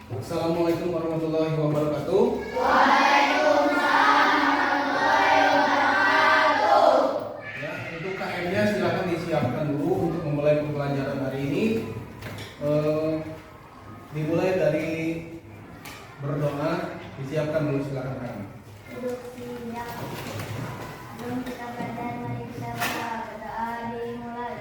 Assalamualaikum warahmatullahi wabarakatuh. Waalaikumsalam warahmatullahi wabarakatuh. Ya, untuk KM-nya silakan disiapkan dulu untuk memulai pembelajaran hari ini. Dimulai dari berdoa, disiapkan dulu silakan KM. Duduk siap. Sebelum kita belajar, mari kita berdoa dimulai.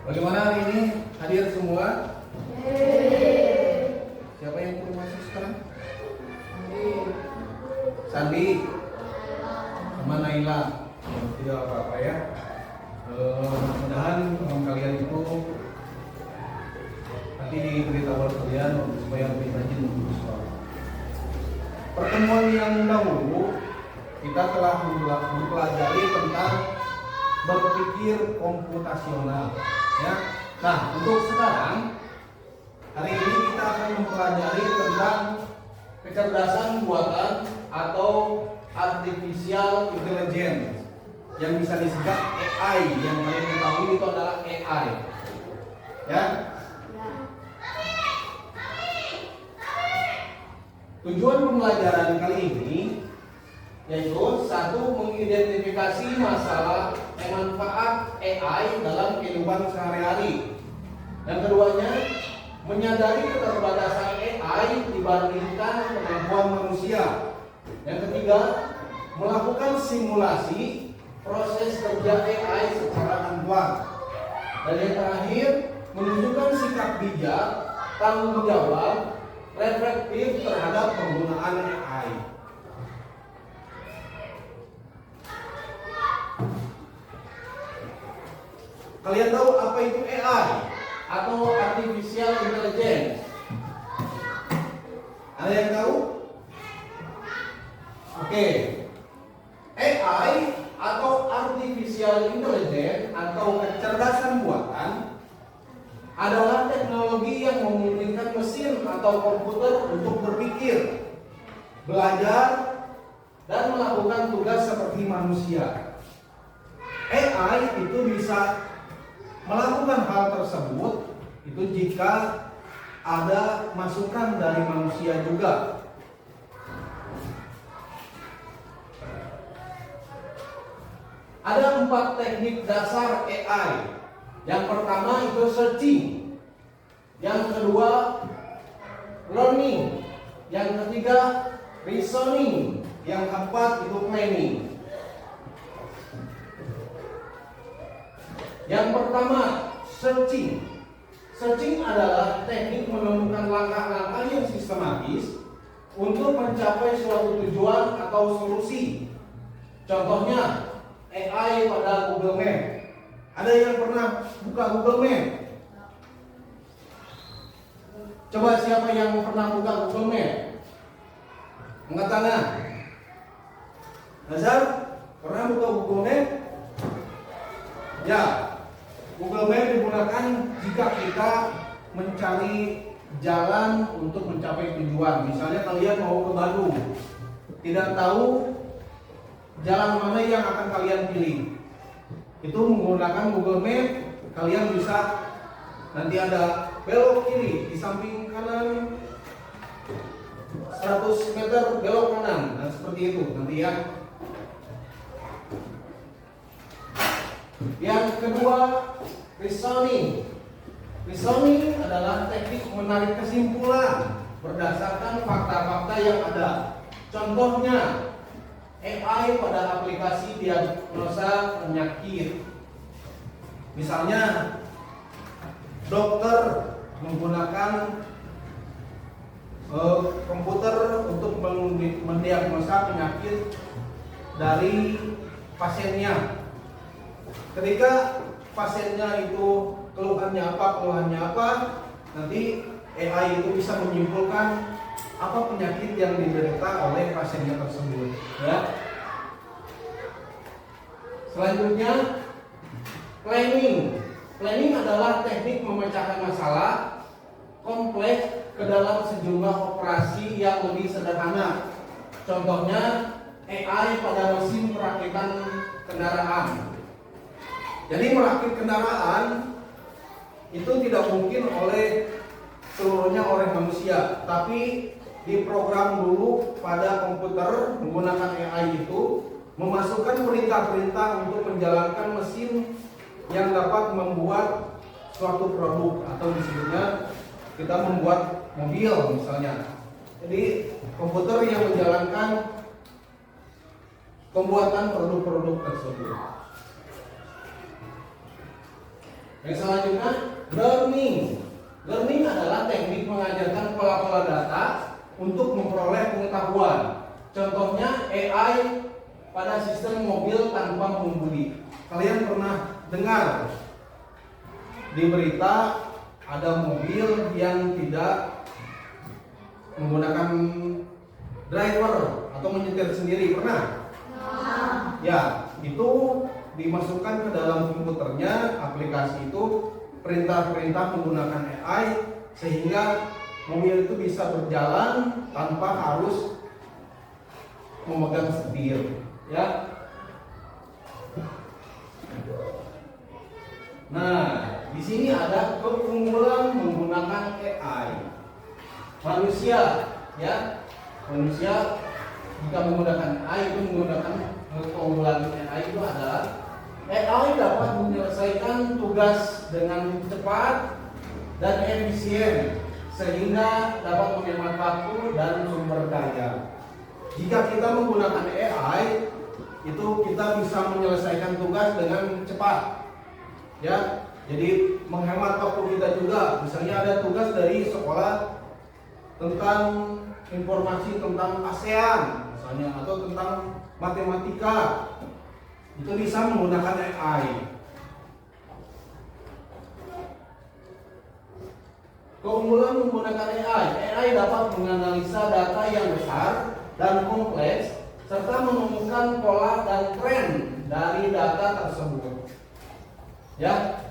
Bagaimana hari ini? Hadir semua? Siapa yang belum masuk sekarang? Sandi sama Naila. Tidak apa-apa ya. Mudah-mudahan teman kalian itu nanti diberitahu kalian supaya lebih rajin untuk sekolah. Pertemuan yang dahulu kita telah mempelajari tentang berpikir komputasional. Ya. Nah, untuk sekarang hari ini kita akan mempelajari tentang kecerdasan buatan atau artificial intelligence yang bisa disingkat AI. Yang kalian ketahui itu adalah AI. Ya. Tujuan pembelajaran kali ini yaitu satu, mengidentifikasi masalah manfaat AI dalam kehidupan sehari-hari. Yang keduanya, menyadari keterbatasan AI dibandingkan kemampuan manusia. Yang ketiga, melakukan simulasi proses kerja AI secara amplang. Dan yang terakhir, menunjukkan sikap bijak, tanggung jawab, reflektif terhadap penggunaan AI. Kalian tahu apa itu AI atau artificial intelligence? Ada yang tahu? Oke. AI atau artificial intelligence atau kecerdasan buatan adalah teknologi yang memungkinkan mesin atau komputer untuk berpikir, belajar, dan melakukan tugas seperti manusia. AI itu bisa melakukan hal tersebut itu jika ada masukan dari manusia juga. Ada 4 teknik dasar AI. Yang pertama itu searching. Yang kedua learning. Yang ketiga reasoning. Yang keempat itu planning. Yang pertama, searching. Searching adalah teknik menemukan langkah-langkah yang sistematis untuk mencapai suatu tujuan atau solusi. Contohnya, AI pada Google Map. Ada yang pernah buka Google Map? Coba siapa yang pernah buka Google Map? Angkat tangan. Nazar, pernah buka Google Map? Ya. Google Map digunakan jika kita mencari jalan untuk mencapai tujuan. Misalnya kalian mau ke Bandung, tidak tahu jalan mana yang akan kalian pilih. Itu menggunakan Google Map, kalian bisa nanti ada belok kiri di samping kanan 100 meter belok kanan. Nah, seperti itu nanti ya. Yang kedua, reasoning. Reasoning adalah teknik menarik kesimpulan berdasarkan fakta-fakta yang ada. Contohnya, AI pada aplikasi diagnosa penyakit. Misalnya, dokter menggunakan komputer untuk mendiagnosa penyakit dari pasiennya. Ketika pasiennya itu keluhannya apa, nanti AI itu bisa menyimpulkan apa penyakit yang diderita oleh pasiennya tersebut. Ya. Selanjutnya, planning. Planning adalah teknik memecahkan masalah kompleks ke dalam sejumlah operasi yang lebih sederhana. Contohnya AI pada mesin perakitan kendaraan. Jadi merakit kendaraan itu tidak mungkin seluruhnya oleh manusia, tapi diprogram dulu pada komputer menggunakan AI itu memasukkan perintah-perintah untuk menjalankan mesin yang dapat membuat suatu produk, atau disebutnya kita membuat mobil misalnya. Jadi komputer yang menjalankan pembuatan produk-produk tersebut. Yang selanjutnya, learning. Learning adalah teknik mengajarkan pola-pola data untuk memperoleh pengetahuan. Contohnya AI pada sistem mobil tanpa pengemudi. Kalian pernah dengar di berita ada mobil yang tidak menggunakan driver atau menyetir sendiri, pernah? Ya, itu dimasukkan ke dalam komputernya, aplikasi itu, perintah-perintah menggunakan AI sehingga mobil itu bisa berjalan tanpa harus memegang setir, ya. Nah, di sini ada keunggulan menggunakan AI. Manusia, ya, manusia jika menggunakan AI itu menggunakan keunggulan AI itu adalah AI dapat menyelesaikan tugas dengan cepat dan efisien sehingga dapat menghemat waktu dan sumber daya. Jika kita menggunakan AI, itu kita bisa menyelesaikan tugas dengan cepat. Ya, jadi menghemat waktu kita juga. Misalnya ada tugas dari sekolah tentang informasi tentang ASEAN misalnya, atau tentang matematika, itu bisa menggunakan AI. Keunggulan menggunakan AI dapat menganalisa data yang besar dan kompleks serta menemukan pola dan tren dari data tersebut. Ya.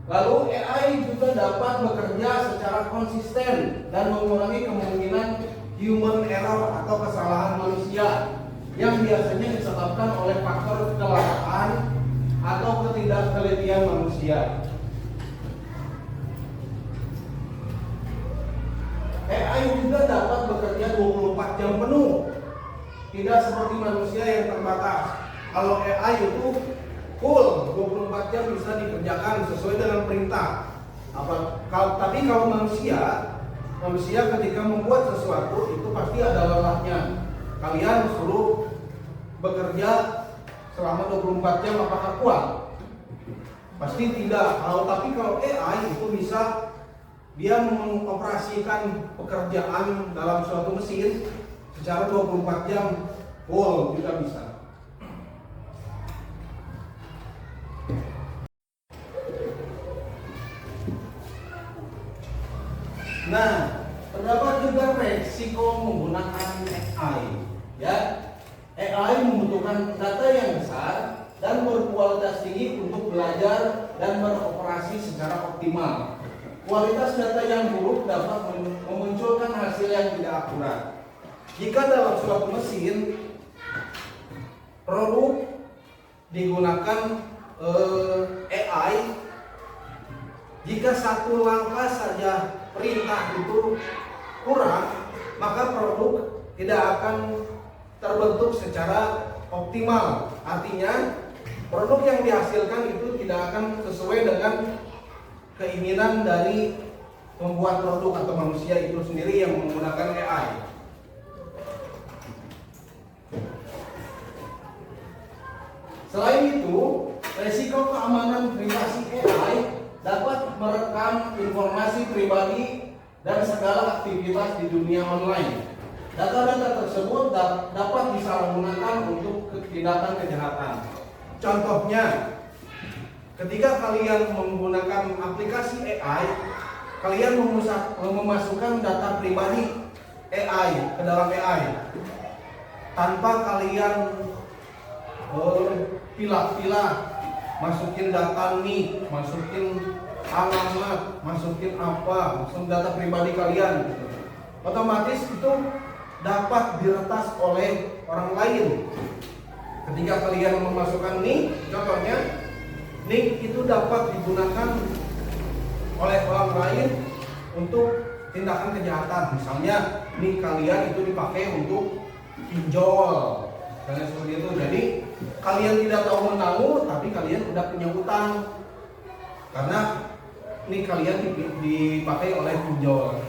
Lalu AI juga dapat bekerja secara konsisten dan mengurangi kemungkinan human error atau kesalahan manusia yang biasanya disebabkan oleh faktor kelelahan atau ketidaktelitian manusia. AI juga dapat bekerja 24 jam penuh, tidak seperti manusia yang terbatas. Kalau AI itu full 24 jam bisa dikerjakan sesuai dengan perintah. Tapi kalau manusia ketika membuat sesuatu itu pasti ada lelahnya. Kalian suruh bekerja selama 24 jam apakah kuat? Pasti tidak. Tapi kalau AI itu bisa dia mengoperasikan pekerjaan dalam suatu mesin secara 24 jam full juga bisa. Nah, terdapat juga resiko menggunakan AI. Ya, AI membutuhkan data yang besar dan berkualitas tinggi untuk belajar dan beroperasi secara optimal. Kualitas data yang buruk dapat memunculkan hasil yang tidak akurat. Jika dalam suatu mesin produk digunakan AI, jika satu langkah saja perintah itu kurang, maka produk tidak akan terbentuk secara optimal. Artinya produk yang dihasilkan itu tidak akan sesuai dengan keinginan dari pembuat produk atau manusia itu sendiri yang menggunakan AI. Selain itu, resiko keamanan privasi AI dapat merekam informasi pribadi dan segala aktivitas di dunia online. Data-data tersebut dapat disalahgunakan untuk tindakan kejahatan. Contohnya, ketika kalian menggunakan aplikasi AI, kalian memasukkan data pribadi AI ke dalam AI tanpa kalian pilah-pilah, masukin data nik, masukin alamat, masukin apa, masukin data pribadi kalian gitu. Otomatis itu dapat diretas oleh orang lain. Ketika kalian memasukkan nik, contohnya nik itu dapat digunakan oleh orang lain untuk tindakan kejahatan. Misalnya nik kalian itu dipakai untuk pinjol, misalnya seperti itu. Jadi kalian tidak tahu menahu, tapi kalian udah punya utang karena nik kalian dipakai oleh pinjol.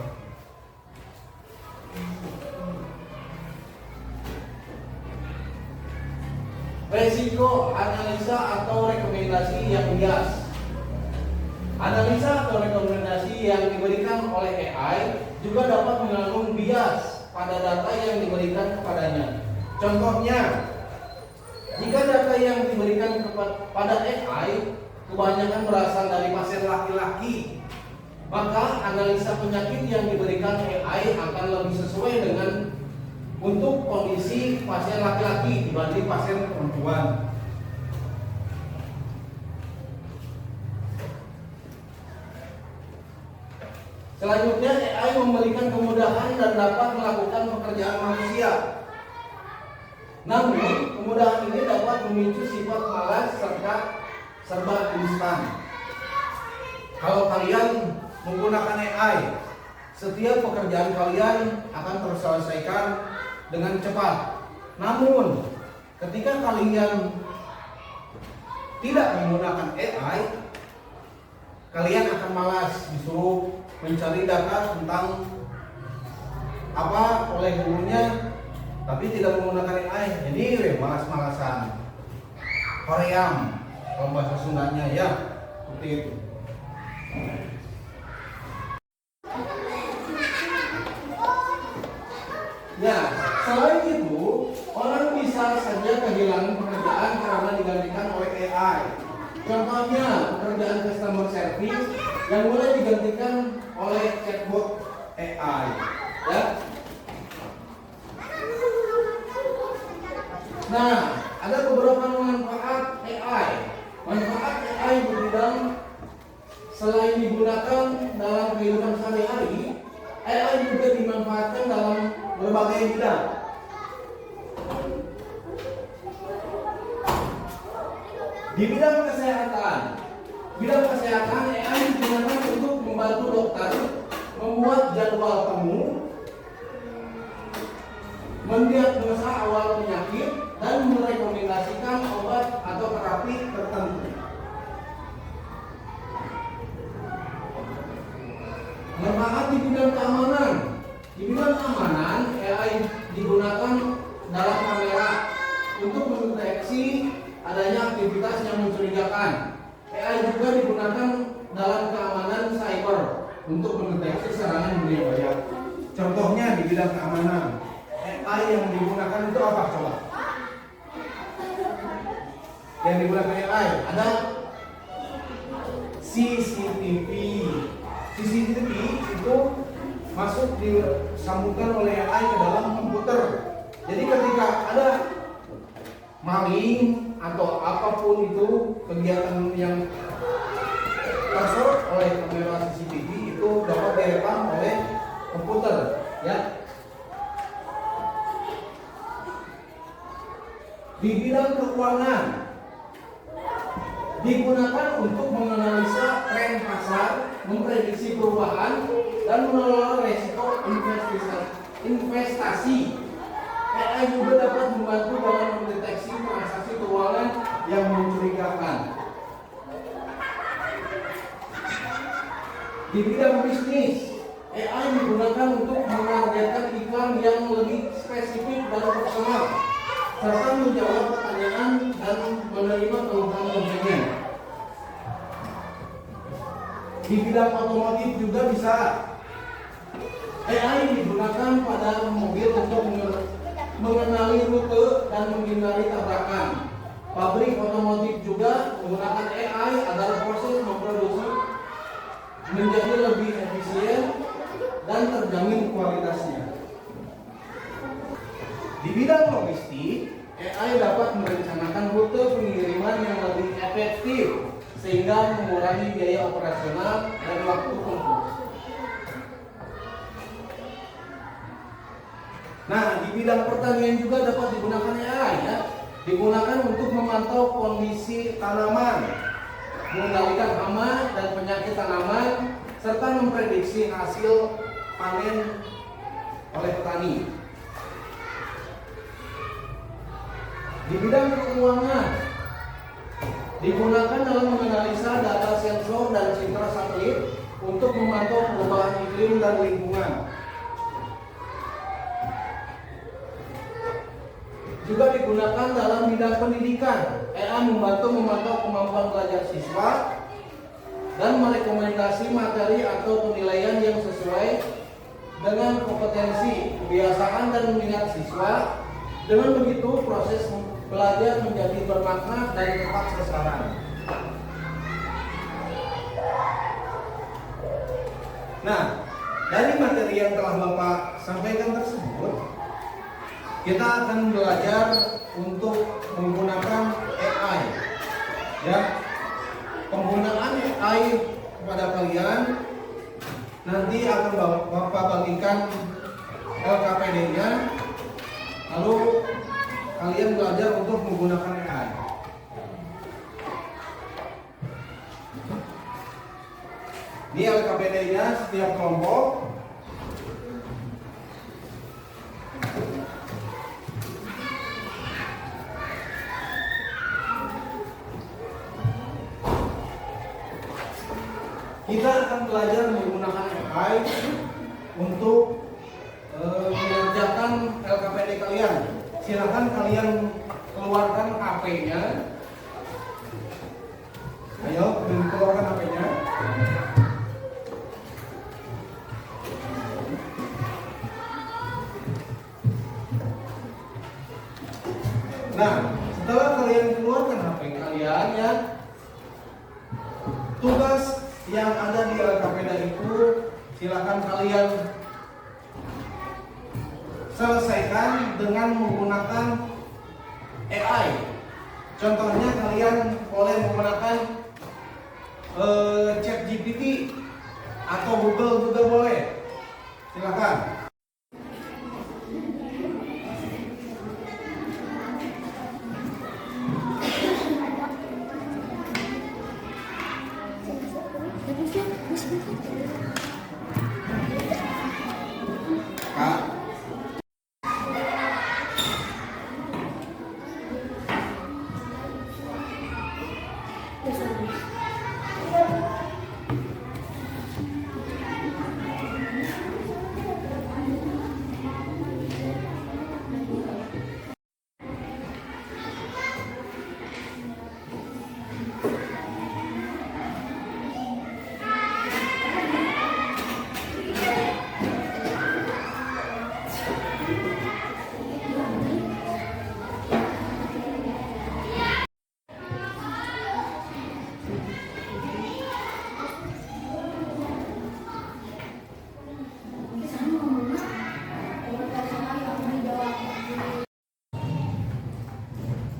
Resiko analisa atau rekomendasi yang bias. Analisa atau rekomendasi yang diberikan oleh AI juga dapat mengandung bias pada data yang diberikan kepadanya. Contohnya, jika data yang diberikan kepada AI kebanyakan berasal dari pasien laki-laki, maka analisa penyakit yang diberikan AI akan lebih sesuai dengan untuk kondisi pasien laki-laki dibanding pasien perempuan. Selanjutnya, AI memberikan kemudahan dan dapat melakukan pekerjaan manusia. Namun, kemudahan ini dapat memicu sifat malas serta serba instan. Kalau kalian menggunakan AI, setiap pekerjaan kalian akan terselesaikan dengan cepat. Namun, ketika kalian tidak menggunakan AI, kalian akan malas, disuruh mencari data tentang apa oleh gurunya, tapi tidak menggunakan AI. Jadi malas-malasan. Koream kalau bahasa Sundanya ya, seperti itu. Ya, selain itu, orang bisa saja kehilangan pekerjaan karena digantikan oleh AI. Contohnya, pekerjaan customer service yang mulai digantikan oleh chatbot AI. Ya. Nah, ada beberapa manfaat AI. Manfaat AI berbidang selain digunakan dalam kehidupan sehari-hari, AI juga dimanfaatkan dalam berbagai bidang. Di bidang kesehatan AI digunakan untuk membantu dokter membuat jadwal temu, mendiagnosa awal penyakit, dan merekomendasikan obat atau terapi tertentu. Manfaat di bidang keamanan. Di bidang keamanan, AI digunakan dalam kamera untuk mendeteksi adanya aktivitas yang mencurigakan. AI juga digunakan dalam keamanan cyber untuk mendeteksi serangan berbahaya. Contohnya di bidang keamanan, AI yang digunakan itu apa coba? Yang digunakan AI ada CCTV. CCTV itu masuk disambungkan oleh AI ke dalam komputer. Jadi ketika ada maling atau apapun itu kegiatan yang tersorot oleh kamera CCTV itu dapat direkam oleh komputer, ya. Di bidang keuangan digunakan untuk menganalisa tren pasar, memprediksi perubahan, dan mengelola resiko investasi. AI juga dapat membantu dalam mendeteksi transaksi keuangan yang mencurigakan. Di bidang bisnis, AI digunakan untuk menargetkan iklan yang lebih spesifik dan personal, serta menjawab pertanyaan dan menerima keluhan konsumen. Di bidang otomotif juga bisa. AI digunakan pada mobil untuk mengenali rute dan menghindari tabrakan. Pabrik otomotif juga menggunakan AI agar proses memproduksi menjadi lebih efisien dan terjamin kualitasnya. Di bidang logistik, AI dapat merencanakan rute pengiriman yang lebih efektif sehingga mengurangi biaya operasional dan waktu tempuh. Nah, di bidang pertanian juga dapat digunakan AI ya. Digunakan untuk memantau kondisi tanaman, mengendalikan hama dan penyakit tanaman, serta memprediksi hasil panen oleh petani. Di bidang keuangan, digunakan dalam menganalisa data sensor dan citra satelit untuk memantau perubahan iklim dan lingkungan. Juga digunakan dalam bidang pendidikan. AI membantu memantau kemampuan belajar siswa dan merekomendasi materi atau penilaian yang sesuai dengan kompetensi, kebiasaan dan minat siswa. Dengan begitu, proses belajar menjadi bermakna dan tepat sasaran. Nah, dari materi yang telah Bapak sampaikan tersebut, kita akan belajar untuk menggunakan AI. Ya, penggunaan AI kepada kalian nanti akan Bapak bagikan LKPD-nya, lalu kalian belajar untuk menggunakan AI. Ini LKPD-nya setiap kelompok. Kita akan belajar menggunakan AI untuk mengerjakan LKPD kalian. Silakan kalian keluarkan HP-nya. Ayo, keluarkan HP-nya. Nah, setelah kalian keluarkan HP kalian ya, tugas yang ada di LKPD itu silakan kalian selesaikan dengan menggunakan AI. Contohnya kalian boleh menggunakan ChatGPT atau Google juga boleh. Silakan. Kak,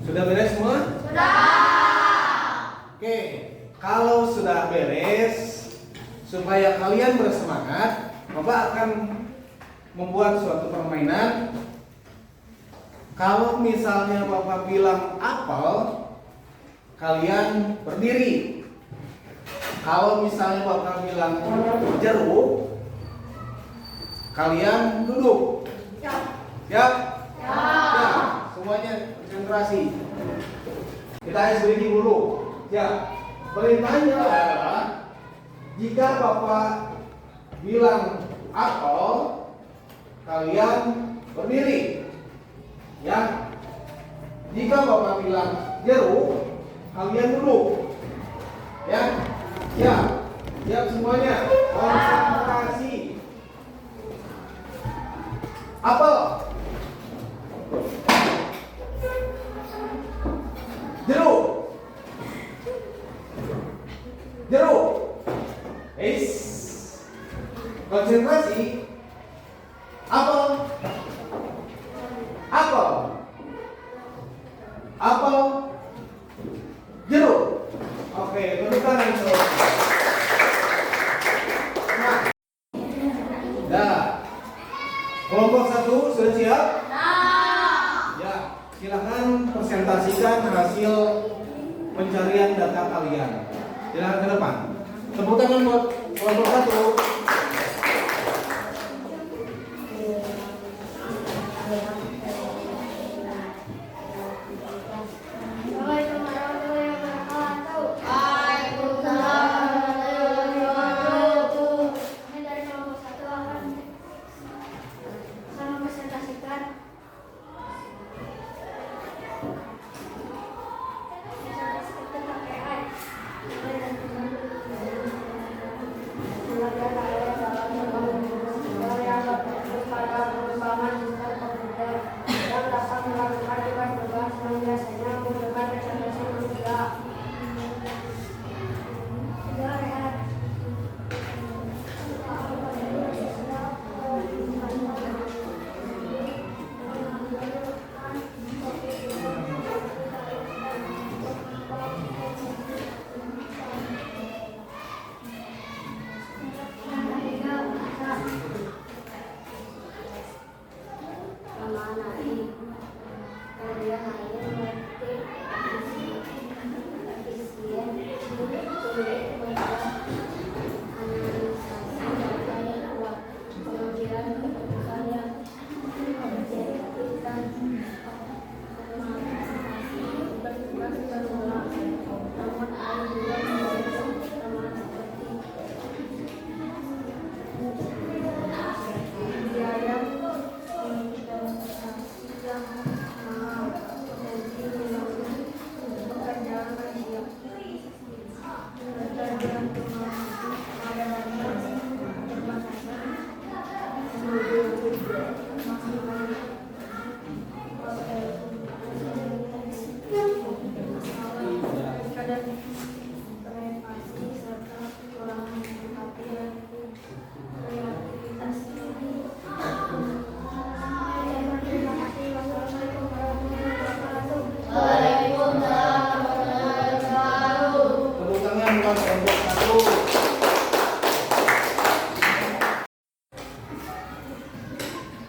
sudah beres semua? Oke, kalau sudah beres, supaya kalian bersemangat, Bapak akan membuat suatu permainan. Kalau misalnya Bapak bilang apel, kalian berdiri. Kalau misalnya Bapak bilang jeruk, kalian duduk. Siap? Ya, semuanya konsentrasi. Kita selidiki dulu. Ya, perintahnya adalah jika Bapak bilang apel, kalian berdiri. Ya. Jika Bapak bilang jeruk, kalian duduk. Ya. Ya. Siap semuanya. Konsentrasi. Apel. Jeruk. Jeruk. Konsentrasi. Apel. Apel. Apel. Jeruk. Oke, dudukan yang selesai. Nah. Dah. Kelompok 1 sudah siap? Ya, silakan presentasikan hasil pencarian data kalian. Silakan ke depan. Tepuk tangan buat kelompok 1.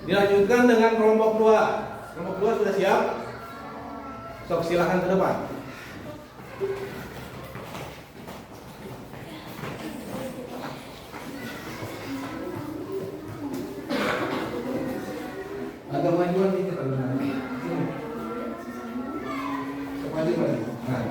Dilanjutkan dengan kelompok 2. Kelompok 2 sudah siap? Sok silakan ke depan. Agak majuan dikit lagi. Sini. Maju lagi. Nah.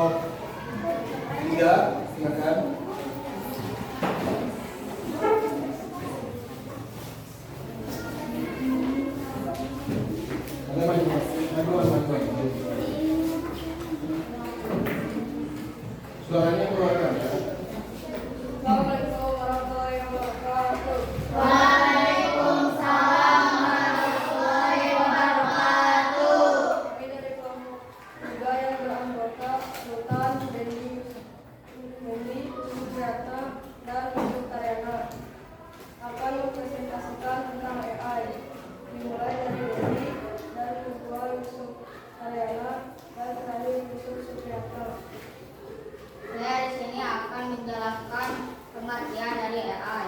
kelompok 3, silakan. Suaranya keluarkan ya. Assalamualaikum warahmatullahi wabarakatuh. Waalaikumsalam warahmatullahi wabarakatuh. Kami dari kelompok 3 yang beranggota Sultan, Dendi, Mumi, Subrata, dan Yusuf Taryana akan mempresentasikan tentang AI. Dimulai dari Dendi, dan kedua Yusuf Taryana, dan terakhir Yusuf Subrata. Saya di sini akan menjelaskan pengertian dari AI.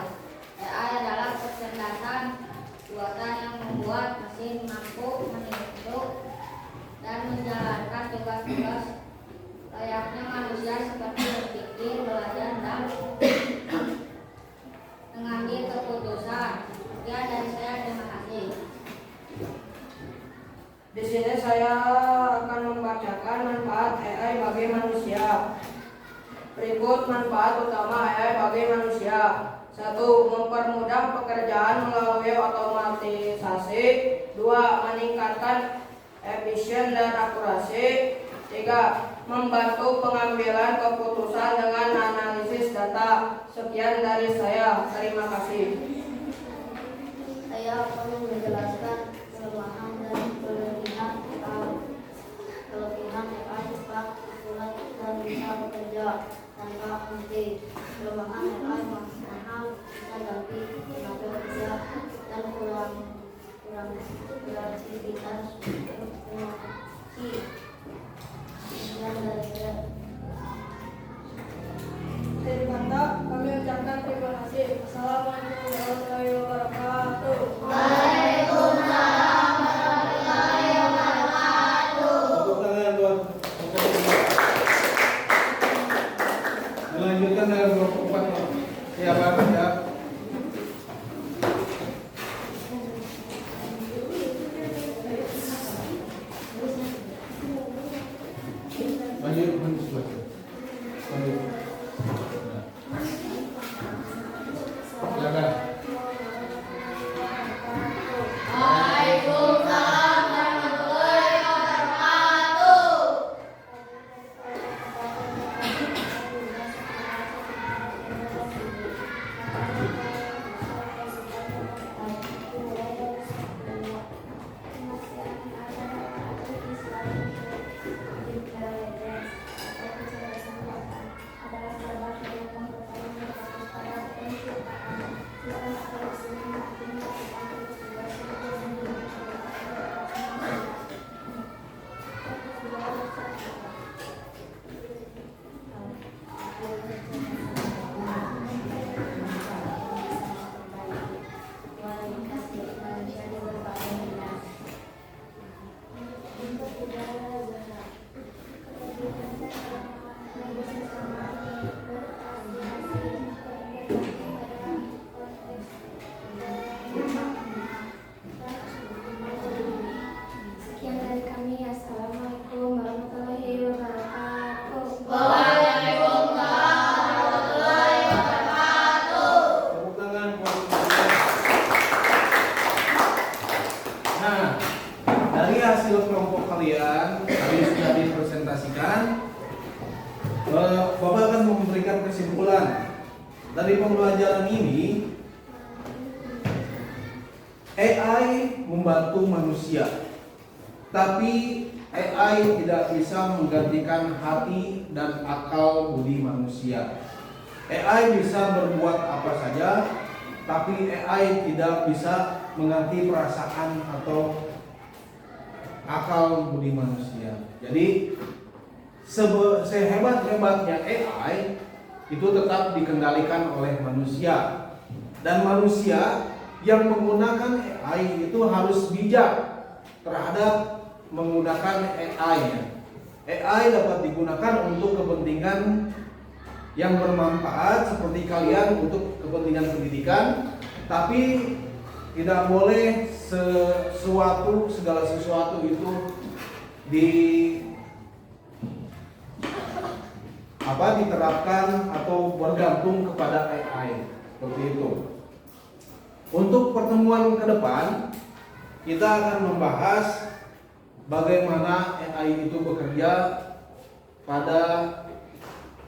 AI adalah kecerdasan buatan yang membuat mesin mampu meniru dan menjalankan tugas-tugas layaknya manusia seperti berpikir, belajar, dan mengambil keputusan. Sekian dari saya, terima kasih. Di sini saya akan membacakan manfaat AI bagi manusia. Berikut manfaat utama AI bagi manusia. 1. Mempermudah pekerjaan melalui otomatisasi. 2. Meningkatkan efisien dan akurasi. 3. Membantu pengambilan keputusan dengan analisis data. Sekian dari saya. Terima kasih. Saya akan menjelaskan kelemahan dan kelebihan AI. Kelebihan AI cepat, akurat, dan bisa bekerja tanpa henti. Kelemahan AI mahal, bisa ganti tenaga kerja, dan kurang kreativitas. Terima kasih. Sekian dari saya. Dari mantap, kami ucapkan terima kasih. Assalamualaikum warahmatullahi wabarakatuh. Waalaikumsalam warahmatullahi wabarakatuh. Tepuk tangan buat kelompok 3. Melanjutkan dengan kelompok 4. Ya, Pak, ya. Lanjut. Silakan. Waalaikumsalam warahmatullahi wabarakatuh. Sekian dari kami. Assalamualaikum warahmatullahi wabarakatuh. Tepuk tangan buat Nah, dari hasil kelompok kalian tadi sudah dipresentasikan. Bapak akan memberikan kesimpulan dari pembelajaran ini. AI membantu manusia, tapi AI tidak bisa menggantikan hati dan akal budi manusia. AI bisa berbuat apa saja, tapi AI tidak bisa mengganti perasaan atau akal budi manusia. Jadi sehebat-hebatnya AI itu tetap dikendalikan oleh manusia, dan manusia yang menggunakan AI itu harus bijak terhadap menggunakan AI-nya. AI dapat digunakan untuk kepentingan yang bermanfaat seperti kalian untuk kepentingan pendidikan, tapi tidak boleh segala sesuatu itu diterapkan atau bergantung kepada AI seperti itu. Untuk pertemuan ke depan kita akan membahas bagaimana AI itu bekerja pada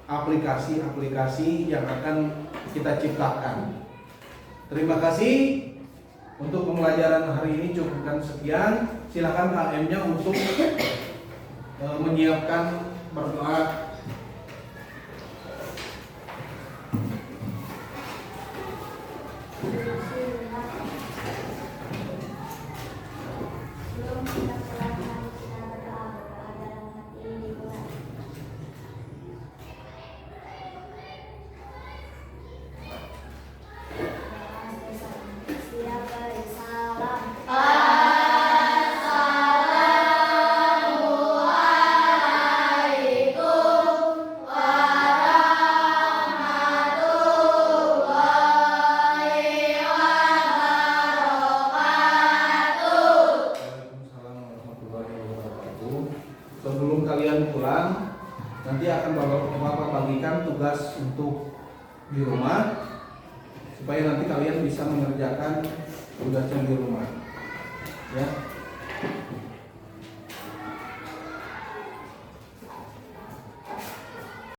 aplikasi-aplikasi yang akan kita ciptakan. Terima kasih. Untuk pembelajaran hari ini cukupkan sekian. Silakan KM-nya untuk menyiapkan berdoa. Sebelum kita pulang, mari kita berdoa dalam hati ini Tuhan. Siapa salam. Waalaikumsalam warahmatullahi wabarakatuh. Sebelum kalian pulang, nanti akan Bapak bagikan tugas untuk di rumah supaya nanti kalian bisa mengerjakan tugasnya di rumah. Ya.